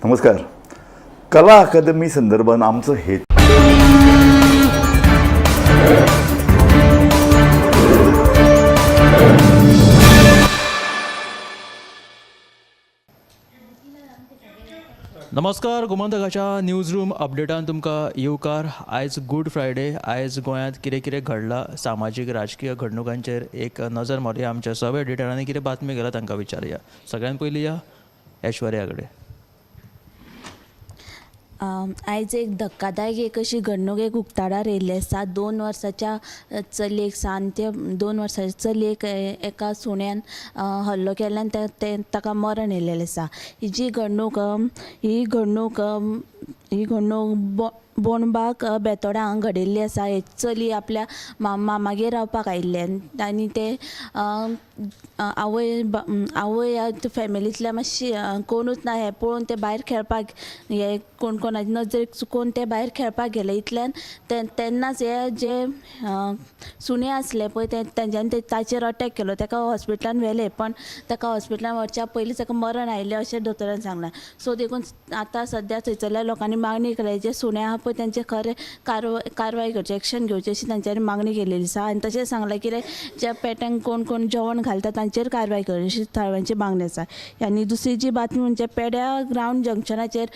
नमस्कार. कला अकादमी संदर्भात आमचं हे नमस्कार. गोमंतकाच्या न्यूज रूम अपडेटान तुमकां येवकार. आयज गूड फ्रायडे. आयज गोंयांत कितें कितें घडलां सामाजीक राजकीय घडणुकांचेर एक नजर मारया. आमच्या सगळ्या एडिटरांनी कितें बातमी केल्या तांकां विचारया. सगळ्यान पयलीं या ऐश्वर्या कडेन. आयज एक धक्कादायक एक अशी घडणूक एक उक्ताडार येयल्ली आसा. 2 वर्साच्या चलयेक ते 2 वर्साच्या चलयेक एका सुण्यान हल्लो केल्ल्यान ताका मरण येयल्लें आसा. ही घडणूक बोंडबाग बेतोड्यां घडिल्ली आसा. हे चली आपल्या मामागेर रावपाक आयिल्ल्यान आनी ते आवय फॅमिलींतल्या मातशी कोणूच ना हें पळोवन ते भायर खेळपाक हे कोणाची नजरेक चुकोवन ते भायर खेळपाक गेले. इतल्यान तेन्नाच हे जे सुणे आसले पळय तेंच्यांनी ताचेर अटॅक केलो. ताका हॉस्पिटलान व्हेले पण ताका हॉस्पिटलान व्हरच्या पयलींच ताका मरण आयिल्लें अशें दोतोरान सांगलां. सो देखून आतां सद्या थंयसरल्या लोकांनी मागणी केल्या जे सुणे आहा पळय तेंचे खरें कारवाय करची, एक्शन घेवची अशी तांच्यांनी मागणी केलेली आसा. आनी तशेंच सांगलां की ज्या पेट्यांक कोण जेवण घालता तांचेर कारवाय करची अशी थळाव्यांची मागणी आसा. आनी दुसरी जी बातमी म्हणजे पेड्या ग्रावंड जंक्शनाचेर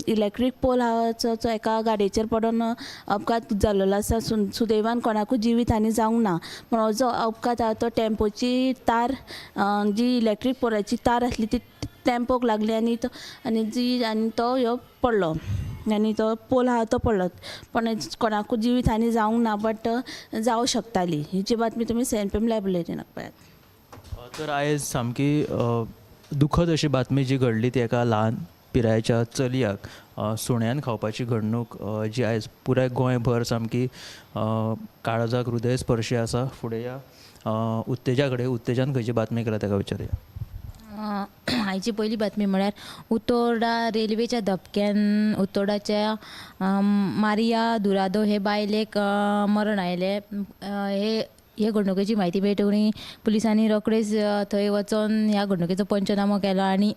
इलेक्ट्रीक पोल आहा एका गाडयेचेर पडून अपघात जाल्लो आसा. सुदैवान कोणाकूय जिवीत हानी जावंक ना. पूण हो जो अपघात आहा तो टेम्पोची तार जी इलेक्ट्रीक पोलाची तार आसली ती टेम्पोक लागली आनी तो ह्यो पडलो आनी तो पोल आहा तो पडलो. पण कोणाकूय जिवीत हानी जावंक ना बट जावं शकताली. हिची बातमी तुमी सेंपीम लायब्ररीन पळयात. तर आयज सामकी दुखद अशी बातमी जी घडली ती एका ल्हान पिरायेच्या चलयाक सुण्यान खावपाची घडणूक जी आयज पुराय गोंयभर सामकी काळजाक हृदयस्पर्शी आसा. फुडें या उत्तेजा कडेन. उत्तेजान खंयची बातमी केल्या ताका विचारया. आयची पयली बातमी म्हळ्यार उत्तोर्डा रेल्वेच्या धपक्यान उत्तोर्डाच्या मारिया दुरादो हे बायलेक मरण आयलें. हे घडणुकेची म्हायती मेळटकूच पुलिसांनी रोखडेच थंय वचून ह्या घडणुकेचो पंचनामो केलो आनी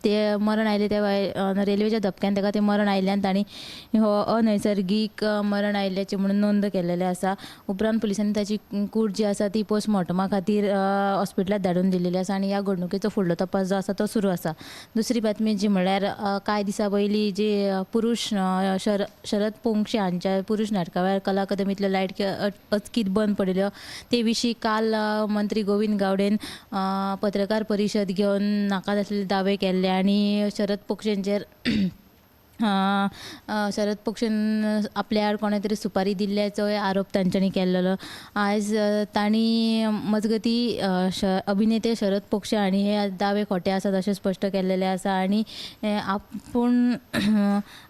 ते मरण आयले ते रेल्वेच्या धपक्यान ताका तें मरण आयिल्ल्यान तांणी हो अनैसर्गीक मरण आयिल्ल्याची म्हणून नोंद केलेलें आसा. उपरांत पुलिसांनी ताची कूड जी आसा ती पोस्टमॉर्टमा खातीर हॉस्पिटलांत धाडून दिल्ली आसा आनी ह्या घडणुकेचो फुडलो तपास जो आसा तो सुरू आसा. दुसरी बातमी जी म्हळ्यार कांय दिसां पयलीं जी पुरुश शरद पोंक्षे हांच्या पुरुश नाटका वेळार कला अकादमींतल्यो लायट अचकीत बंद पडिल्ल्यो ते विशीं काल मंत्री गोविंद गावडेन पत्रकार परिशद घेवन नाका आसलेले दावे केल्ले आनी शरद पोंक्षेन आपल्या आड कोणे तरी सुपारी दिल्ल्याचो आरोप तांच्यांनी केल्लो. आयज तांणी मजगती अभिनेते शरद पोंक्षे हांणी हे दावे खोटे आसात अशें स्पश्ट केल्लेले आसा आनी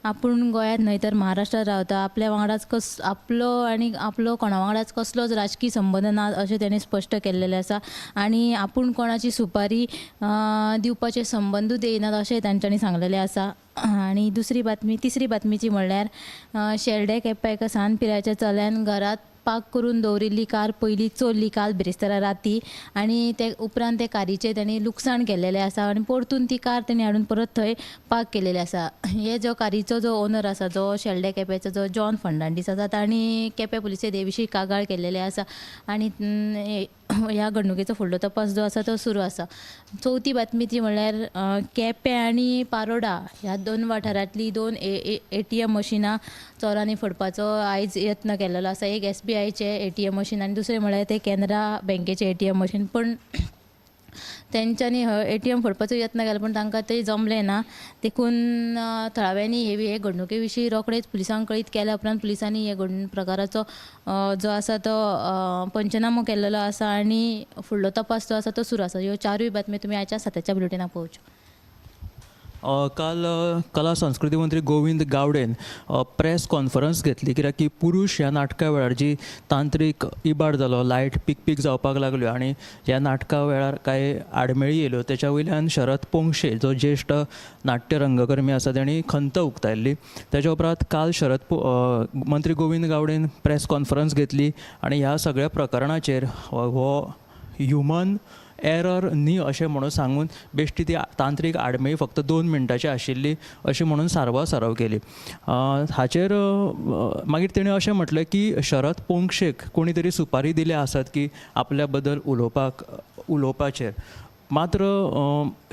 आपूण गोंयांत न्हय तर महाराष्ट्रांत रावता. आपल्या वांगडाच आपलो कोणा वांगडाच कसलोच राजकीय संबंद ना अशें तांणी स्पश्ट केल्लेलें आसा आनी आपूण कोणाची सुपारी दिवपाचे संबंदूच येनात अशें तांच्यांनी सांगलेलें आसा. आनी तिसरी बातमीची म्हणल्यार शेल्डे केप्यां एका सान पिरायेच्या चल्यान घरांत पार्क करून दवरिल्ली कार पयली चोरली काल बिरेस्तारा राती आनी ते उपरांत ते कारयेचें तांणी लुकसाण केल्लेलें आसा आनी परतून ती कार तांणी हाडून परत थंय पार्क केलेली आसा. हे जो कारयेचो जो ओनर आसा जो शेल्डे केप्याचो जो जॉन फर्नांडीस आसा तांणी केप्यां पुलिसेन हे विशीं कागाळ केल्लेले आसा आनी ह्या घडणुकेचो फुडलो तपास जो आसा तो सुरू आसा. चवथी बातमी ती म्हणल्यार केपें आनी पारोडा ह्या 2 वाठारांतली 2 ATM मशिनां चोरांनी फोडपाचो आयज यत्न केल्लो आसा. एक SBIचे ATM मशीन आनी दुसरें म्हळ्यार ते कॅनरा बँकेचे ATM मशीन. पण तेंच्यांनी ATM फोडपाचो यत्न केलो पण तांकां तें जमलें ना. देखून थळाव्यांनी हे घडणुके विशीं रोखडेच पुलिसांक कळीत केल्या उपरांत पुलिसांनी हे प्रकाराचो जो आसा तो पंचनामो केल्लो आसा आनी फुडलो तपास जो आसा तो सुरू आसा. ह्यो 4 बातम्यो तुमी आयच्या 7च्या बुलेटिनाक पळोवच्यो. काल कला संस्कृती मंत्री गोविंद गावडेन प्रेस कॉन्फरन्स घेतली कित्याक की पुरुश ह्या नाटका वेळार जी तांत्रीक इबाड जालो, लायट पीक जावपाक लागल्यो आनी ह्या नाटका वेळार कांय आडमेळी येयल्यो. तेच्या वयल्यान शरद पोंक्षे जो ज्येश्ठ नाट्य रंगकर्मी आसा तांणी खंत उक्तायल्ली. तेच्या उपरांत काल मंत्री गोविंद गावडेन प्रेस कॉन्फरन्स घेतली आनी ह्या सगळ्या प्रकरणाचेर हो ह्युमन एरर न्ही अशें म्हणून सांगून बेश्टी ती तांत्रीक आडमेळी फक्त 2 मिनटांची आशिल्ली अशी म्हणून सारव केली. हाचेर मागीर तेणें अशें म्हटलें की शरद पोंक्षेक कोणी तरी सुपारी दिल्या आसत की आपल्या बद्दल उलोवपाचेर. मात्र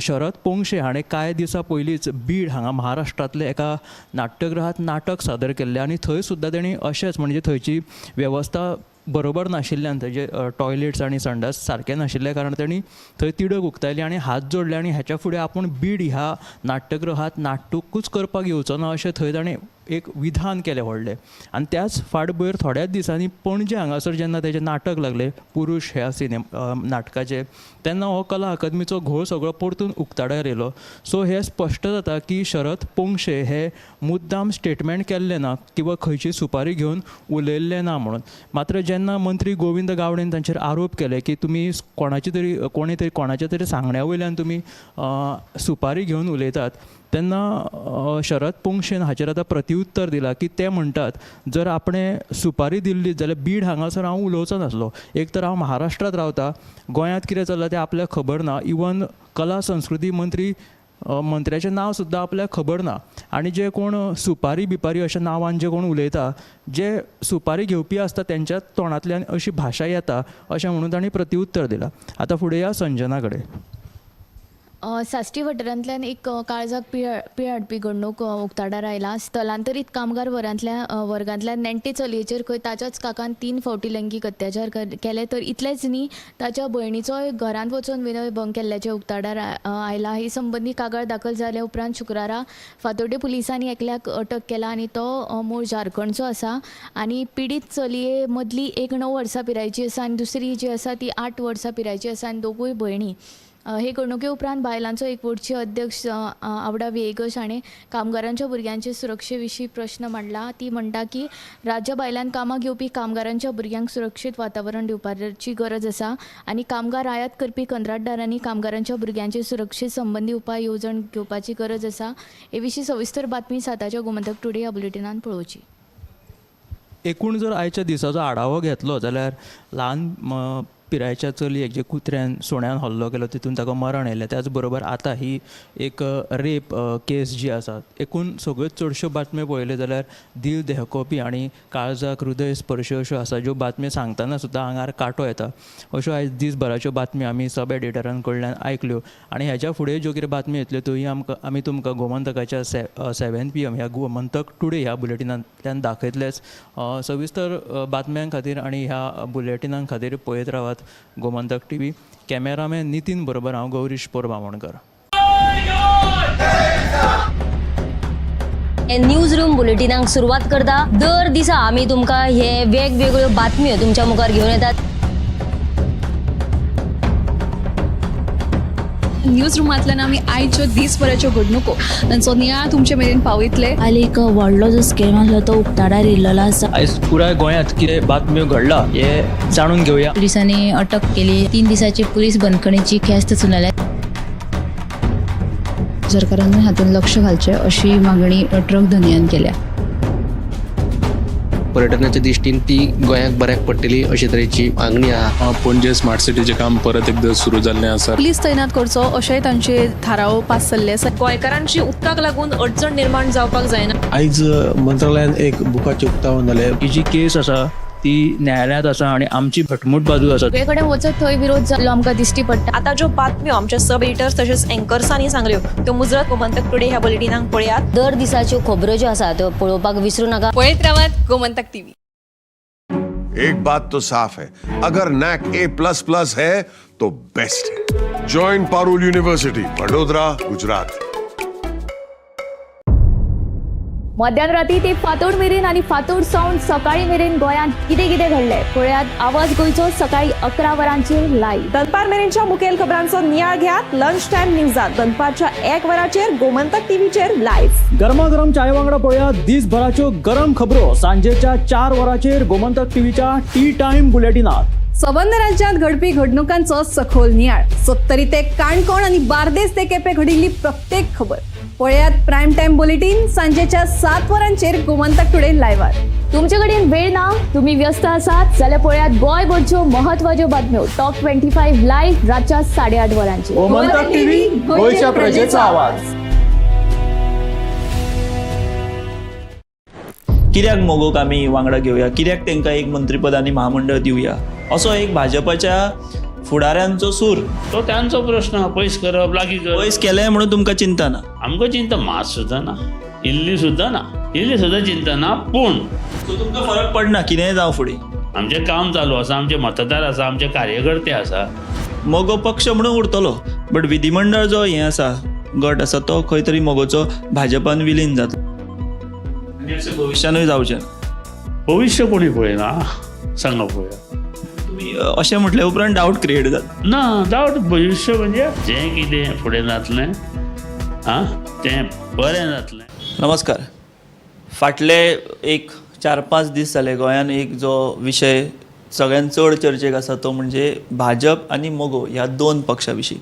शरद पोंक्षे हाणें कांय दिसा पयलींच बीड हांगा महाराष्ट्रांतले एका नाट्यगृहांत नाटक सादर केल्लें आनी थंय सुद्दां तेणी अशेंच म्हणजे थंयची वेवस्था बरोबर नाशिल्ल्यान थंयचे टॉयलेट्स आनी संडास सारके नाशिल्ल्या कारण तेणी थंय तिडक उक्तायली आनी हात जोडले आनी हेच्या फुडें आपूण बीड ह्या नाट्यगृहांत नाटकूच करपाक येवचो ना अशें थंय ताणें एक विधान केलें व्हडलें. आनी त्याच फाटभुंयेर थोड्याच दिसांनी पणजे हांगासर जेन्ना तेजें नाटक लागलें पुरुश ह्या नाटकाचें तेन्ना हो कला अकादमीचो घोळ सगळो परतून उक्ताडार येयलो. सो हें स्पश्ट जाता की शरद पोंक्षे हे मुद्दाम स्टेटमेंट केल्लें ना किंवा खंयची सुपारी घेवन उलयल्लें ना म्हणून. मात्र जेन्ना मंत्री गोविंद गावडेन तांचेर आरोप केले की तुमी कोणाच्या तरी सांगण्या वयल्यान तुमी सुपारी घेवन उलयतात तेन्ना शरद पोंक्षेन हाचेर आतां प्रत्युत्तर दिलां की ते म्हणटात जर आपणें सुपारी दिल्ली जाल्यार बीड हांगासर हांव उलोवचो नासलो. एक तर हांव महाराष्ट्रांत रावता, गोंयांत कितें चल्लां तें आपल्याक खबर ना. इवन कला संस्कृती मंत्र्याचें नांव सुद्दां आपल्याक खबर ना. आनी जे कोण सुपारी बिपारी अशें नांवान जे कोण उलयता जे सुपारी घेवपी आसता तेंच्याच तोंडांतल्यान अशी भाशा येता अशें म्हणून ताणें प्रत्युत्तर दिलां. आतां फुडें या संजना कडेन. साश्टी वाठारांतल्यान एक काळजाक पीळ हाडपी घडणूक उक्ताडार आयला. स्थलांतरीत कामगार वर्गांतल्या नेण्टे चलयेचेर खंय ताच्याच काकान 3 फावटी लैंगीक अत्याचार केले. तर इतलेंच न्ही, ताच्या भयणीचोय घरांत वचून विनयभंग केल्ल्याचे उक्ताडार आयला. ही संबंदी कागाळ दाखल जाल्या उपरांत शुक्रारा फातोर्डे पुलिसांनी एकल्याक अटक केला आनी तो मूळ झारखंडचो आसा. आनी पिडीत चलये मदली एक 9 वर्सां पिरायेची आसा आनी दुसरी जी आसा ती 8 वर्सां पिरायेची आसा आनी दोगूय भयणी. हे घडणुके उपरांत बायलांचो एकवटची अध्यक्ष आवडा वेगस हाणें कामगारांच्या भुरग्यांचे सुरक्षे विशीं प्रश्न मांडला. ती म्हणटा की राज्य बायलांक कामाक येवपी कामगारांच्या भुरग्यांक सुरक्षीत वातावरण दिवपाची गरज आसा आनी कामगार आयात करपी कंत्राटदारांनी कामगारांच्या भुरग्यांचे सुरक्षे संबंदी उपाय येवजण घेवपाची गरज आसा. हे विशीं सविस्तर बातमी 7 गोमंतक टुडे ह्या बुलेटिनान पळोवची. एकूण जर आयच्या दिसाचो आढावो घेतलो जाल्यार ल्हान पिरायेच्या चलयेक जे कुत्र्यान सुण्यान हल्लो केलो तितून ताका मरण येयलें. त्याच बरोबर आतां ही एक रेप केस जी आसा एकूण सगळ्यो चडश्यो बातम्यो पळयल्यो जाल्यार दिल देहकोपी आनी काळजाक हृदय स्पर्श अश्यो आसा ज्यो बातम्यो सांगतना सुद्दां आंगार कांटो येता. अश्यो आयज दिसभराच्यो बातम्यो आमी सब एडिटरां कडल्यान आयकल्यो आनी हेच्या फुडें ज्यो कितें बातम्यो येतल्यो त्योय आमी तुमकां गोमंतकाच्या 7 PM ह्या गोमंतक टुडे ह्या बुलेटिनांतल्यान दाखयतलेच. सविस्तर बातम्यां खातीर आनी ह्या बुलेटिनां खातीर पळयत रावात गोमंतक TV. कॅमेरामॅन नितीन बरोबर हांव गौरीश पोरबामणकर. न्यूज रूम बुलेटिनाक सुरवात करता. दर दिसा आमी तुमकां हे वेगवेगळ्यो बातम्यो तुमच्या मुखार घेवन येतात. न्यूज रुमांतल्यान आमी आयच्यो दिसभराच्यो घडणुको तांचो नियाळ तुमचे मेरेन पावयतले. आनी एक व्हडलो जो स्कॅम आसलो तो उक्ताडार येयल्लो आसा. आयज पुराय गोंयांत कितें बातम्यो घडला हे जाणून घेवया. पुलिसांनी अटक केली. 3 दिसाची पुलीस बंदखणीची ख्यास्त सुनायल्या. सरकारान हातूंत लक्ष घालचें अशी मागणी ट्रक धन्यान केल्या. पर्यटनाच्या दिश्टीन ती गोंयाक बऱ्याक पडटली अशे तरेची मागणी आहा. पणजे स्मार्ट सिटीचें काम परत एकदा सुरू जाल्लें आसा. पुलीस तैनात करचो अशेंय तांचे थाराव पास जाल्ले आसा. गोंयकारांची उदकाक लागून अडचण निर्माण जावपाक जायना. आयज मंत्रालयान एक बुकाचें उक्तावण जालें. ही जी केस आसा ती न्यायालयांत आसा आनी आमची घटमूट बाजू आसा. सगळे कडेन वचत थंय विरोध जाल्लो आमकां दिश्टी पडटा. आता ज्यो बातम्यो आमच्या सब एडिटर्स तशेंच एंकर्सांनी सांगल्यो त्यो मुजरत गोमंतक टुडे ह्या बुलेटिनाक पळयात. दर दिसाच्यो खबरो ज्यो आसा त्यो पळोवपाक विसरू नाका. पळयत रावात गोमंतक TV. एक बात तो साफ है, अगर NAC A++ है तो बेस्ट है. Join Parul university, Vadodara, Gujarat. मध्यान राती ते फातोड मेरेन आनी फातोड सावन सकाळी मेरेन गोंयांत कितें कितें घडलें पळयात. आवाज गोंयचो सकाळी 11 वरांचेर लायव्ह. दनपार मेरेनच्या मुखेल खबरांचो नियाळ घेयात लंच टायम न्यूजात. दनपारच्या 1 वराचेर गोमंतक TVचेर लायव्ह. गरमागरम चाये वांगडा पळयात दिसभराच्यो गरम खबरो सांजेच्या 4 वराचेर गोमंतक TVच्या टी टायम बुलेटिनात. सबंद राज्यांत घडपी घडणुकांचो सखोल नियाळ. 70 ते काणकोण आनी बार्देस ते केपें घडिल्ली प्रत्येक खबर पळयात प्रायम टायम बुलेटिन सांजेच्या 7 वरांचेर गोमंतक टुडे लायव्हार. तुमचे कडेन वेळ ना, तुम्ही व्यस्त आसात जाल्यार पळयात गोंयभरच्यो म्हत्वाच्यो बातम्यो टॉप 25 लाईव्ह रातच्या 8:30 वरांचेर. गोमंतक टीव्ही, गोंयच्या प्रजेचा आवाज. कित्याक मोगोक आमी वांगडा घेवया, कित्याक तांकां एक मंत्रीपद आनी महामंडळ दिवया, असो एक भाजपाच्या फुडाऱ्यांचो सूर. तो त्यांचो प्रश्न. पयस करप लागीं करप. पयस केलें म्हणून तुमकां चिंता ना? आमकां चिंता मात सुद्दां ना, इल्ली सुद्दां चिंता ना. पूण सो तुमकां फरक पडना कितेंय जावं फुडें? आमचें काम चालू आसा, आमचे मतदार आसा, आमचे कार्यकर्ते आसा. मोगो पक्ष म्हणून उरतलो, बट विधिमंडळ जो हें आसा, गट आसा, तो खंय तरी मोगोचो भाजपान विलीन जातलो. आनी अशें भविश्यानूय जावचें ना. भविश्य कोणी पळयना, सांगा पळोवया. तुमी अशें म्हटल्या उपरांत डावट क्रिएट जाता. ना, डावट भविश्य म्हणजे जें कितें फुडें जातलें तें बरें जातलें. नमस्कार. फाटले एक 4-5 दीस जाले गोंयान एक जो विशय सगळ्यान चड चर्चेक आसा तो म्हणजे भाजप आनी मोगो ह्या 2 पक्षां विशीं.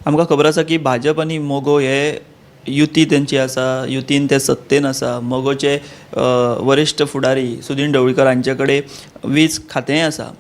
आमकां खबर आसा की भाजप आनी मोगो हे युती तेंची आसा, युतीन ते सत्तेन आसा. मोगोचे वरिश्ठ फुडारी सुदीन ढवळीकर हांचे कडेन 20 खातेंय आसा.